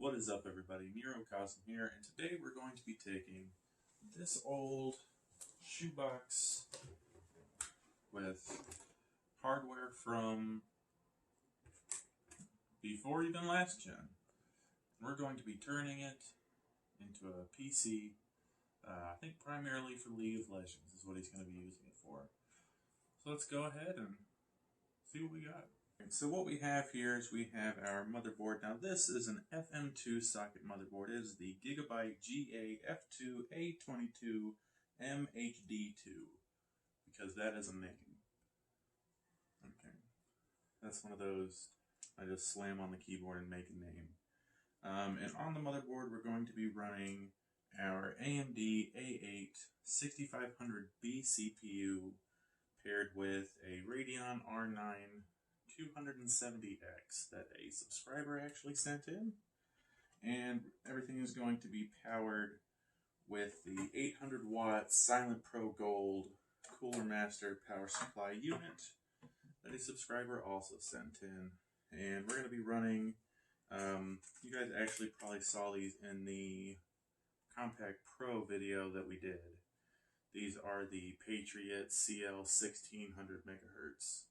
What is up, everybody? Cosm here, and today we're going to be taking this old shoebox with hardware from before even last gen. We're going to be turning it into a PC, I think primarily for League of Legends is what he's going to be using it for. So let's go ahead and see what we got. So what we have here is we have our motherboard. Now this is an FM2 socket motherboard. It is the Gigabyte GA-F2A22MHD2 because that is a name. Okay, that's one of those I just slam on the keyboard and make a name. And on the motherboard we're going to be running our AMD A8 6500B CPU paired with a Radeon R9 270X that a subscriber actually sent in, and everything is going to be powered with the 800 watt Silent Pro Gold Cooler Master power supply unit that a subscriber also sent in. And we're going to be running, you guys actually probably saw these in the Compact Pro video that we did. These are the Patriot CL 1600 megahertz.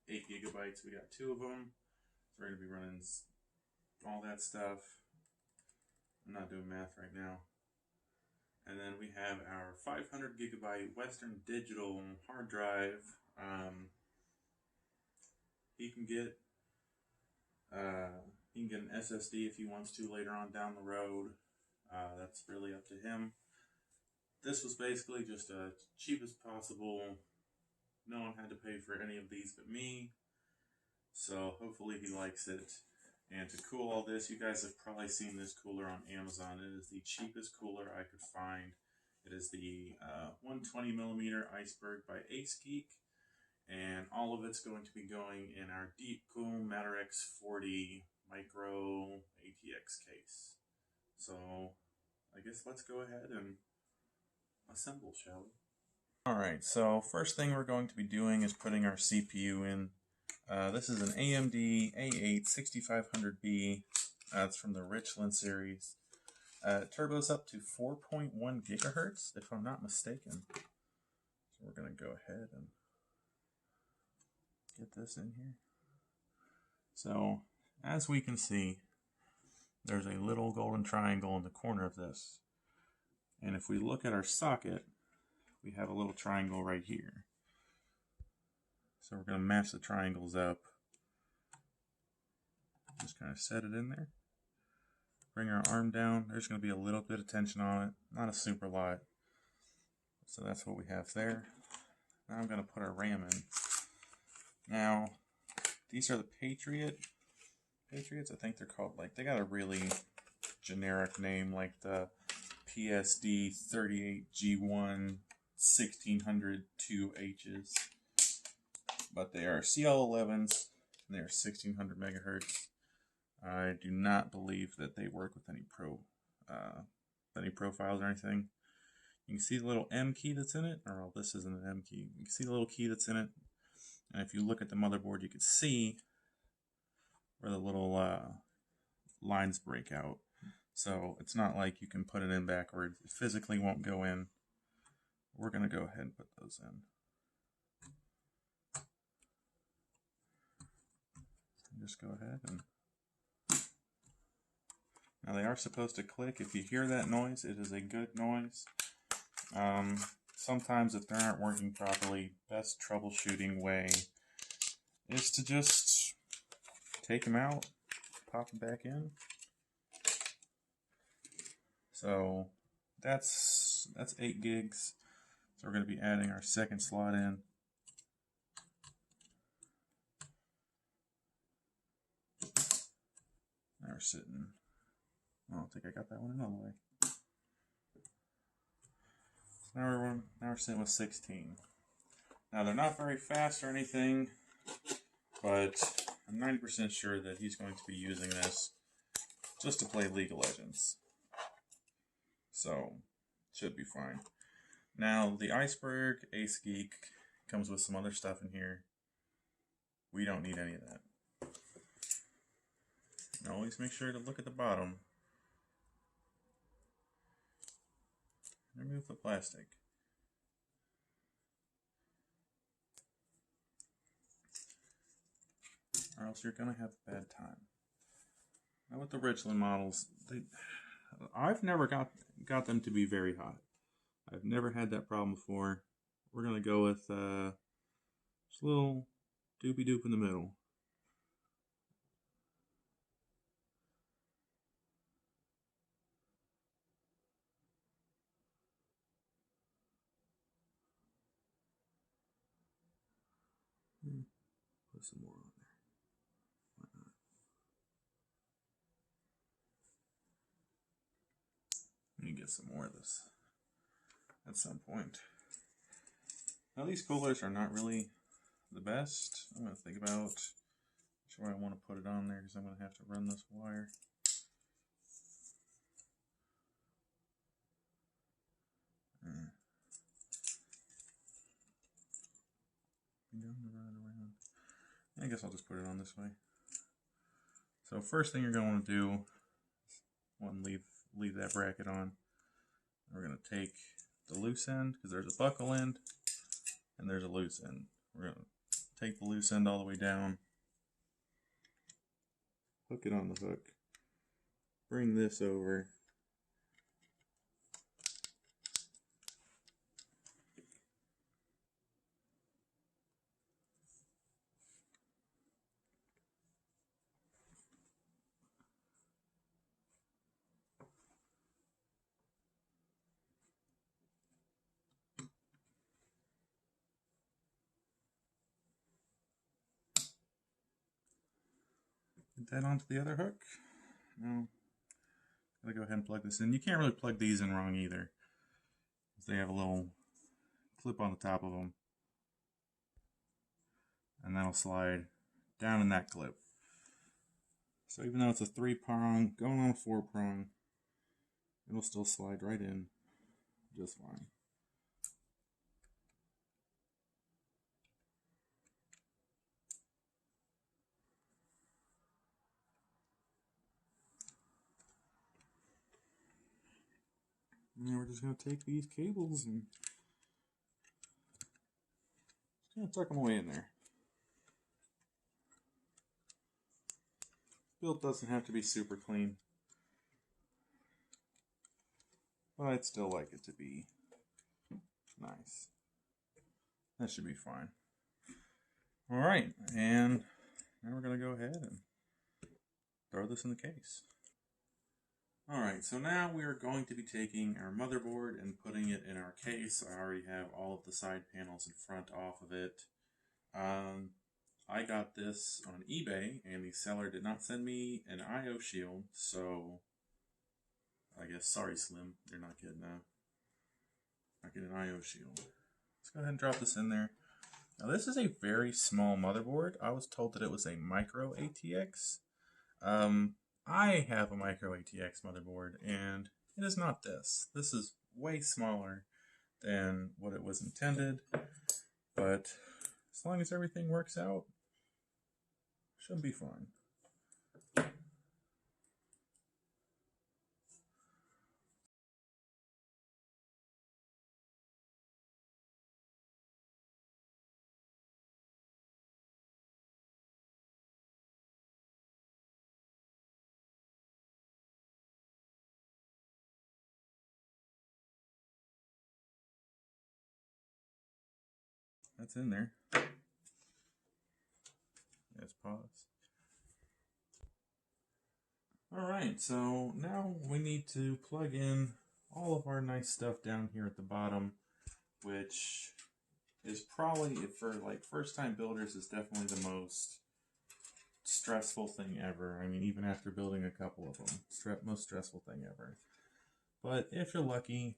8 gigabytes, we got 2 of them, so we're going to be running all that stuff. I'm not doing math right now. And then we have our 500 gigabyte Western Digital hard drive. He can get an SSD if he wants to later on down the road. That's really up to him. This was basically just as cheap as possible. No one had to pay for any of these but me, so hopefully he likes it. And to cool all this, you guys have probably seen this cooler on Amazon. It is the cheapest cooler I could find. It is the 120mm Iceberg by AceGeek, and all of it's going to be going in our Deep Cool Matter X40 Micro ATX case. So I guess let's go ahead and assemble, shall we? Alright, so first thing we're going to be doing is putting our CPU in. This is an AMD A8 6500B. It's from the Richland series. Turbo's up to 4.1 gigahertz, if I'm not mistaken. So we're going to go ahead and get this in here. So, as we can see, there's a little golden triangle in the corner of this. And if we look at our socket, we have a little triangle right here. So we're going to match the triangles up. Just kind of set it in there. Bring our arm down. There's going to be a little bit of tension on it. Not a super lot. So that's what we have there. Now I'm going to put our RAM in. Now, these are the Patriots, I think they're called. Like, they got a really generic name, like the PSD 38G1 1600 2Hs, but they are CL11s and they are 1600 megahertz. I do not believe that they work with any profiles or anything. You can see the little M key that's in it, or well, this isn't an M key. You can see the little key that's in it, and if you look at the motherboard, you can see where the little lines break out. So it's not like you can put it in backwards. It physically won't go in. We're going to go ahead and put those in. Just go ahead and... Now they are supposed to click. If you hear that noise, it is a good noise. Sometimes if they aren't working properly, best troubleshooting way is to just take them out, pop them back in. So that's 8 gigs. So we're going to be adding our second slot in. Now we're sitting. I don't think I got that one in all the way. So now we're sitting with 16. Now they're not very fast or anything, but I'm 90% sure that he's going to be using this just to play League of Legends. So, should be fine. Now, the Iceberg AceGeek comes with some other stuff in here. We don't need any of that. Always make sure to look at the bottom. Remove the plastic. Or else you're gonna have a bad time. Now with the Richland models, I've never got them to be very hot. I've never had that problem before. We're gonna go with just a little doopy doop in the middle. Put some more on there. Why not? Let me get some more of this at some point. Now these coolers are not really the best. I'm going to think about which way I want to put it on there because I'm going to have to run this wire. I guess I'll just put it on this way. So first thing you're going to want to do, one, leave that bracket on. We're going to take the loose end, because there's a buckle end and there's a loose end. We're going to take the loose end all the way down, hook it on the hook, bring this over, get that onto the other hook. Now, gotta go ahead and plug this in. You can't really plug these in wrong either, because they have a little clip on the top of them, and that'll slide down in that clip. So even though it's a 3-prong, going on a 4-prong, it'll still slide right in just fine. Now we're just going to take these cables and just going to tuck them away in there. Build doesn't have to be super clean, but I'd still like it to be nice. That should be fine. Alright, and now we're going to go ahead and throw this in the case. Alright, so now we are going to be taking our motherboard and putting it in our case. I already have all of the side panels and front off of it. I got this on eBay, and the seller did not send me an I/O shield, so I guess sorry Slim, you're not getting an I/O shield. Let's go ahead and drop this in there. Now this is a very small motherboard. I was told that it was a micro ATX. I have a micro ATX motherboard, and it is not this. This is way smaller than what it was intended, but as long as everything works out, should be fine. That's in there. Let's pause. Alright, so now we need to plug in all of our nice stuff down here at the bottom, which is probably, for like first time builders, is definitely the most stressful thing ever. I mean, even after building a couple of them, most stressful thing ever. But if you're lucky,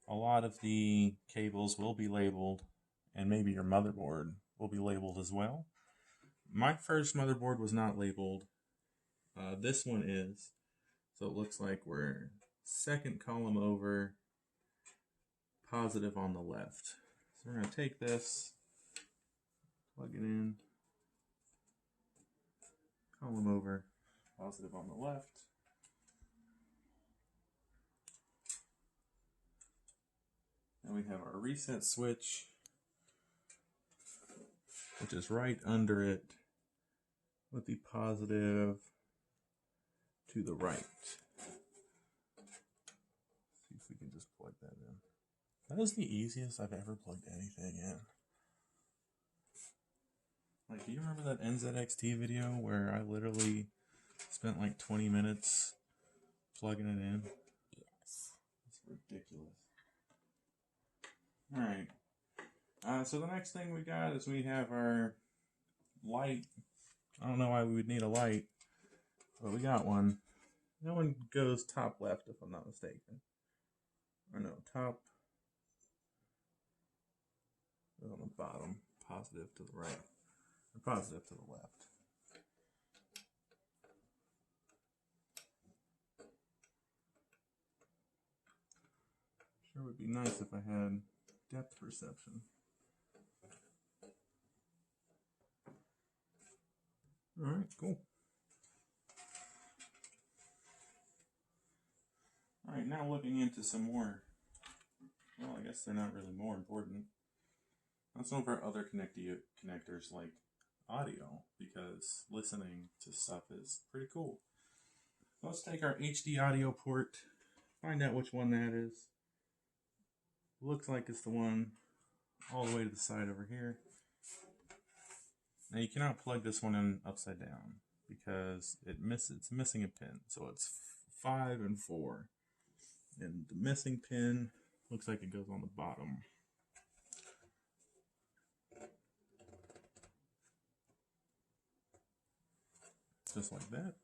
a lot of the cables will be labeled, and maybe your motherboard will be labeled as well. My first motherboard was not labeled. This one is. So it looks like we're second column over, positive on the left. So we're going to take this, plug it in, Roll them over. Positive on the left. And we have our reset switch, which is right under it with the positive to the right. See if we can just plug that in. That is the easiest I've ever plugged anything in. Like, do you remember that NZXT video where I literally spent like 20 minutes plugging it in? Yes. It's ridiculous. Alright. So the next thing we got is we have our light. I don't know why we would need a light, but we got one. That one goes top left, if I'm not mistaken. Or no, top. Goes on the bottom, positive to the right. Or positive to the left. Sure would be nice if I had depth perception. Alright, cool. Alright, now looking into some more, well, I guess they're not really more important. On some of our other connectors like audio, because listening to stuff is pretty cool. Let's take our HD audio port, find out which one that is. Looks like it's the one all the way to the side over here. Now you cannot plug this one in upside down because it's missing a pin. So it's 5 and 4. And the missing pin looks like it goes on the bottom. Just like that.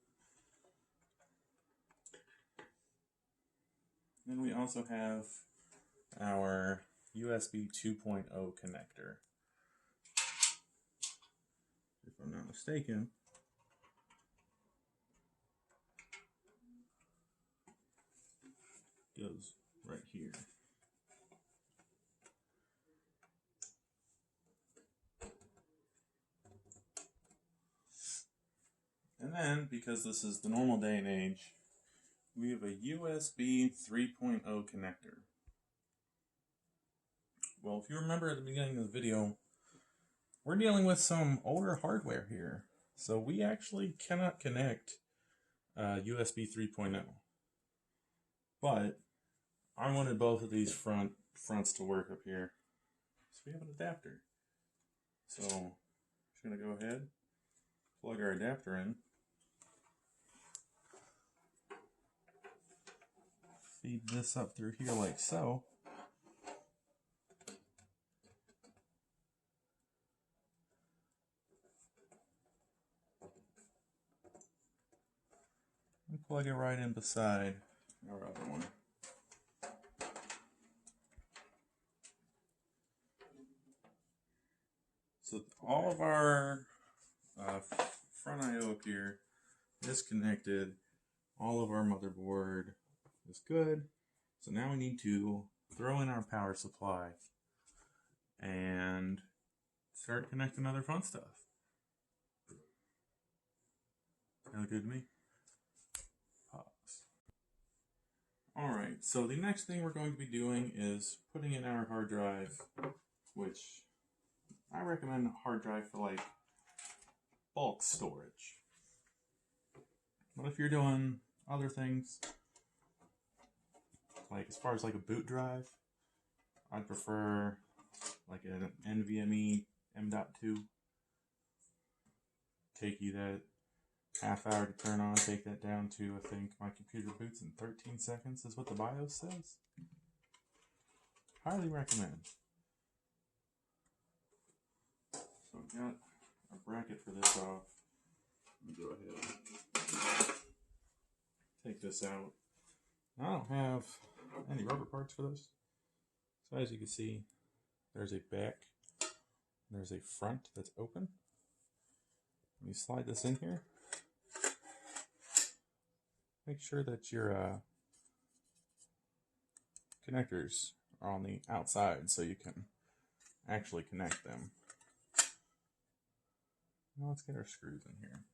Then we also have our USB 2.0 connector. If I'm not mistaken, goes right here. And then, because this is the normal day and age, we have a USB 3.0 connector. Well, if you remember at the beginning of the video, we're dealing with some older hardware here. So we actually cannot connect USB 3.0. But I wanted both of these fronts to work up here. So we have an adapter. So I'm just going to go ahead, plug our adapter in. Feed this up through here like so. And plug it right in beside our other one. So all of our front I/O up here is connected. All of our motherboard is good. So now we need to throw in our power supply and start connecting other fun stuff. Sound good to me? Pause. Alright, so the next thing we're going to be doing is putting in our hard drive, which I recommend a hard drive for like bulk storage. But if you're doing other things, like as far as like a boot drive, I'd prefer like an NVMe M.2. Take you that half hour to turn on, take that down to, I think my computer boots in 13 seconds is what the BIOS says. Highly recommend. So I've got a bracket for this off. Let me go ahead. Take this out. I don't have any rubber parts for this. So as you can see, there's a back, and there's a front that's open. When you slide this in here, make sure that your connectors are on the outside so you can actually connect them. Now let's get our screws in here.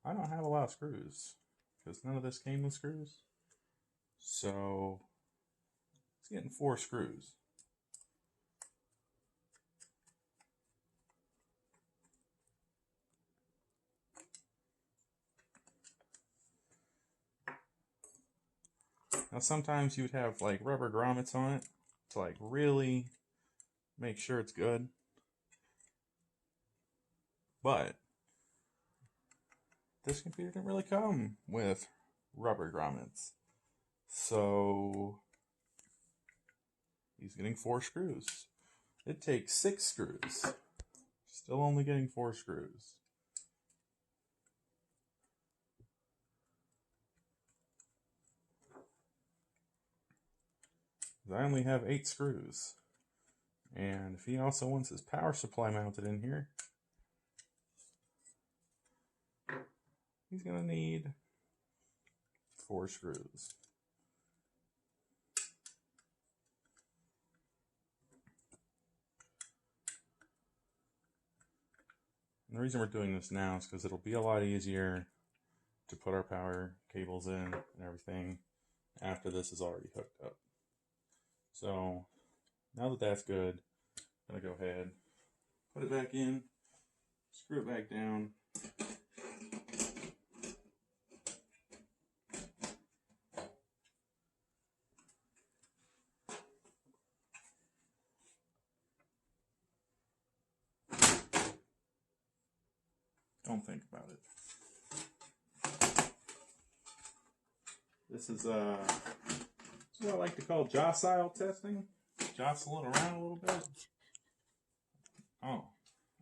I don't have a lot of screws because none of this came with screws. So it's getting 4 screws. Now sometimes you would have like rubber grommets on it to like really make sure it's good. But this computer didn't really come with rubber grommets. So he's getting 4 screws. It takes 6 screws. Still only getting 4 screws. I only have 8 screws. And if he also wants his power supply mounted in here, he's going to need 4 screws. And the reason we're doing this now is because it'll be a lot easier to put our power cables in and everything after this is already hooked up. So now that that's good, I'm going to go ahead, put it back in, screw it back down. Don't think about it. This is what I like to call jostile testing. Jostle it around a little bit. Oh,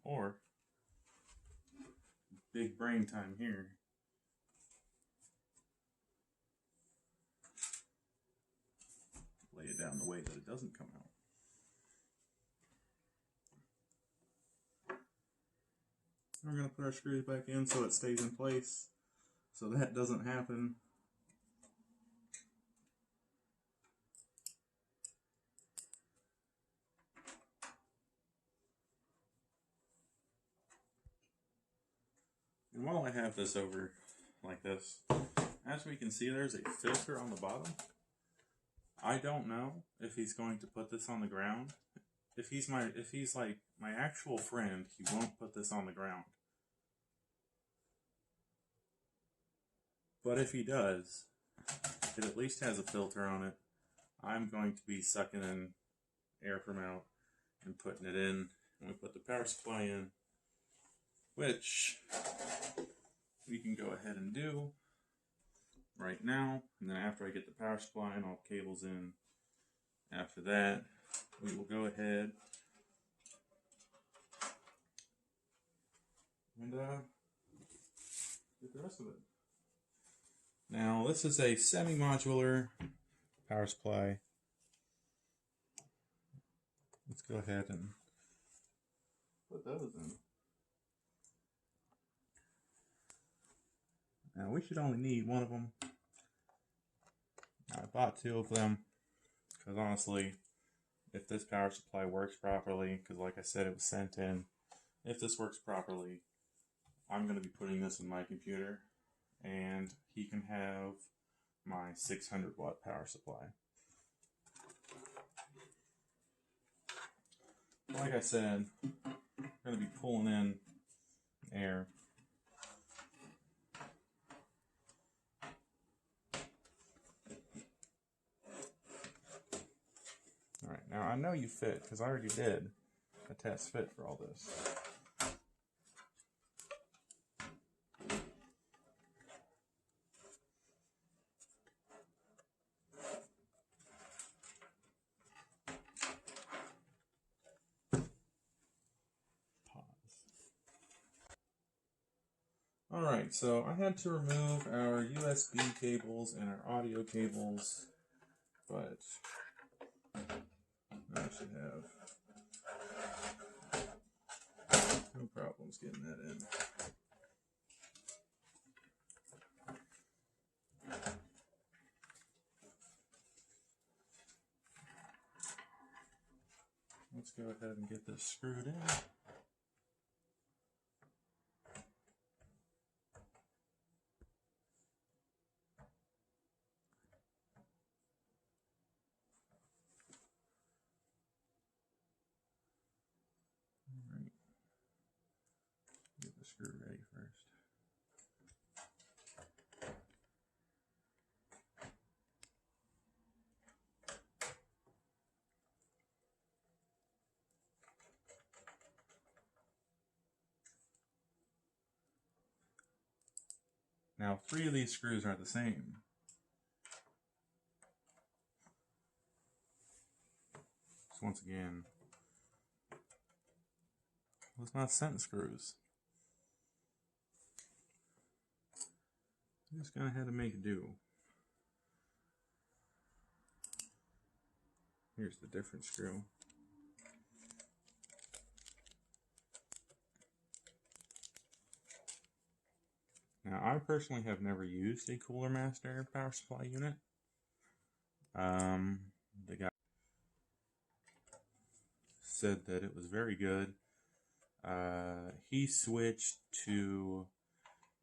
or big brain time here. Lay it down the way that it doesn't come out. We're going to put our screws back in so it stays in place, so that doesn't happen. And while I have this over like this, as we can see, there's a filter on the bottom. I don't know if he's going to put this on the ground. If he's like my actual friend, he won't put this on the ground. But if he does, it at least has a filter on it. I'm going to be sucking in air from out and putting it in. And we put the power supply in, which we can go ahead and do right now. And then after I get the power supply and all cables in, after that, we will go ahead and get the rest of it. Now, this is a semi-modular power supply. Let's go ahead and put those in. Now, we should only need one of them. I bought 2 of them because honestly, if this power supply works properly, because like I said, it was sent in, if this works properly, I'm going to be putting this in my computer, and he can have my 600 watt power supply. Like I said, I'm going to be pulling in air. Alright, now I know you fit, because I already did a test fit for all this. Alright, so I had to remove our USB cables and our audio cables, but I should have no problems getting that in. Let's go ahead and get this screwed in. screw ready first. Now, 3 of these screws are the same. So once again, it's not cent screws. I'm just gonna have to make do. Here's the different screw. Now, I personally have never used a Cooler Master power supply unit. The guy said that it was very good. He switched to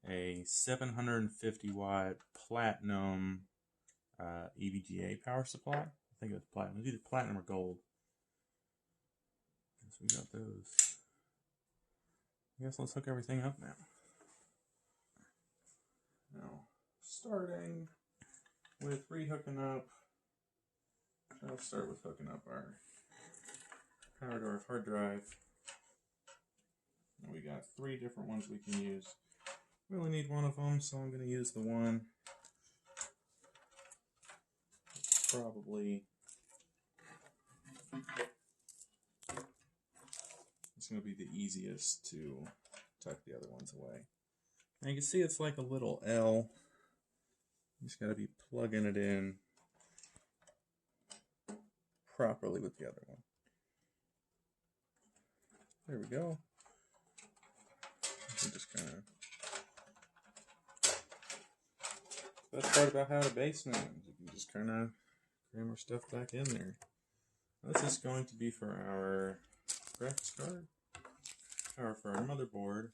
a 750 watt platinum EVGA power supply. I think it was platinum. It was either platinum or gold. So we got those. I guess let's hook everything up now. Now, starting with re-hooking up, I'll start with hooking up our power to our hard drive. And we got 3 different ones we can use. We only need one of them, so I'm going to use the one probably it's going to be the easiest to tuck the other ones away. And you can see it's like a little L. You just got to be plugging it in properly with the other one. There we go. You just kind of. Best part about how to basement is you can just kind of cram our stuff back in there. This is going to be for our graphics card, or for our motherboard.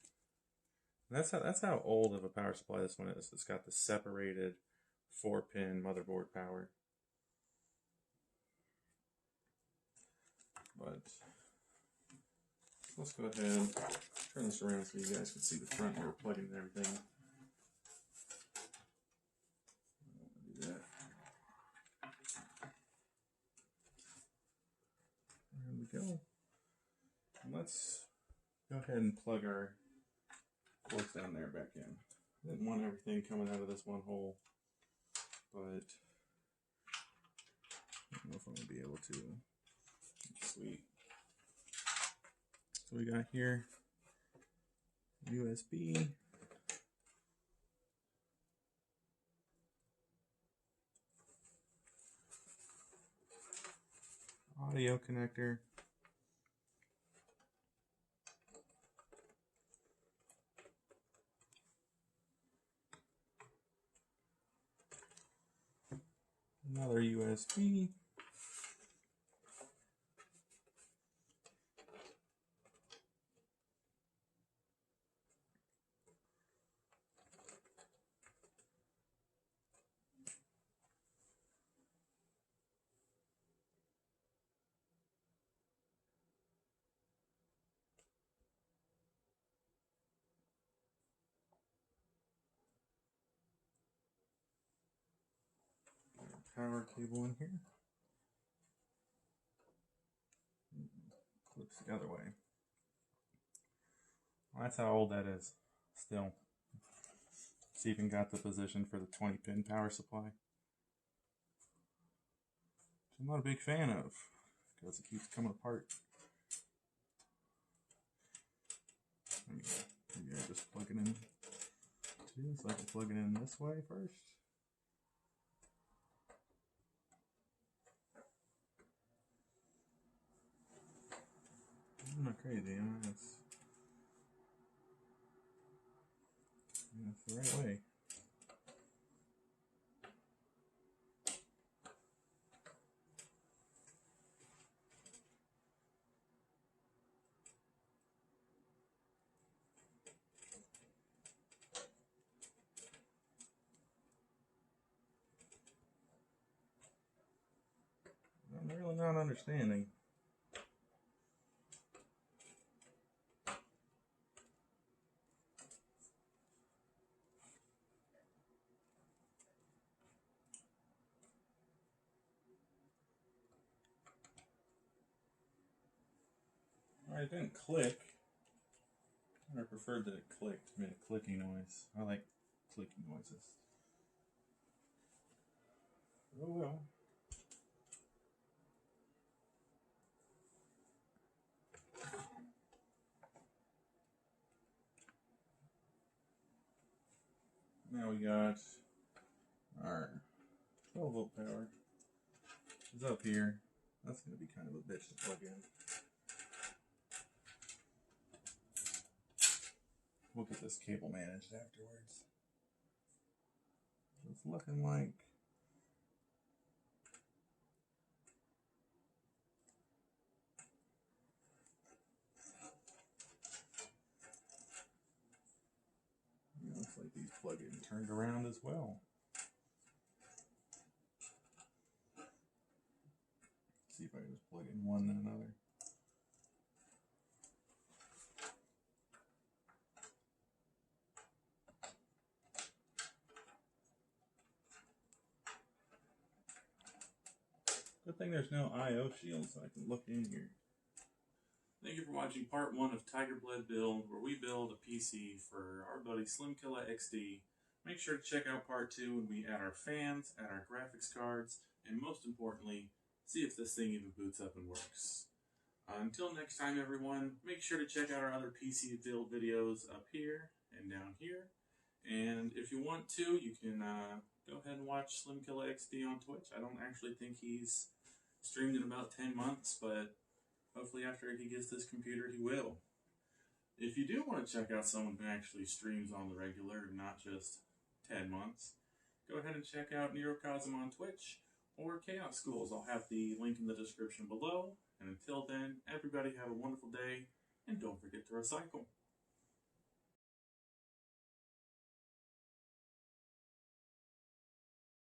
And that's how old of a power supply this one is. It's got the separated 4-pin motherboard power. But let's go ahead and turn this around so you guys can see the front where we're plugging in everything. Do that. There we go. And let's go ahead and plug our ports down there back in. I didn't want everything coming out of this one hole, but I don't know if I'm going to be able to. Sweet. So we got here USB, audio connector, another USB, power cable in here. Clips the other way. Well, that's how old that is. Still. It's even got the position for the 20-pin power supply. Which I'm not a big fan of, because it keeps coming apart. Maybe I just plug it in too, so I can plug it in this way first. I'm not crazy, huh? That's the right way. I'm really not understanding. It didn't click. I preferred that it clicked, made a clicking noise. I like clicking noises. Oh well. Now we got our 12 volt power. It's up here. That's going to be kind of a bitch to plug in. We'll get this cable managed afterwards. It's looking like looks like these plug in turned around as well. Let's see if I can just plug in one then another. Good thing there's no I/O shield so I can look in here. Thank you for watching part 1 of Tiger Blood Build, where we build a PC for our buddy SlimkillaXD. Make sure to check out part 2 when we add our fans, add our graphics cards, and most importantly, see if this thing even boots up and works. Until next time everyone, make sure to check out our other PC build videos up here and down here. And if you want to, you can go ahead and watch SlimkillaXD on Twitch. I don't actually think he's streamed in about 10 months, but hopefully after he gets this computer, he will. If you do want to check out someone who actually streams on the regular, not just 10 months, go ahead and check out Neurocosm on Twitch or Chaos Schools. I'll have the link in the description below. And until then, everybody have a wonderful day, and don't forget to recycle.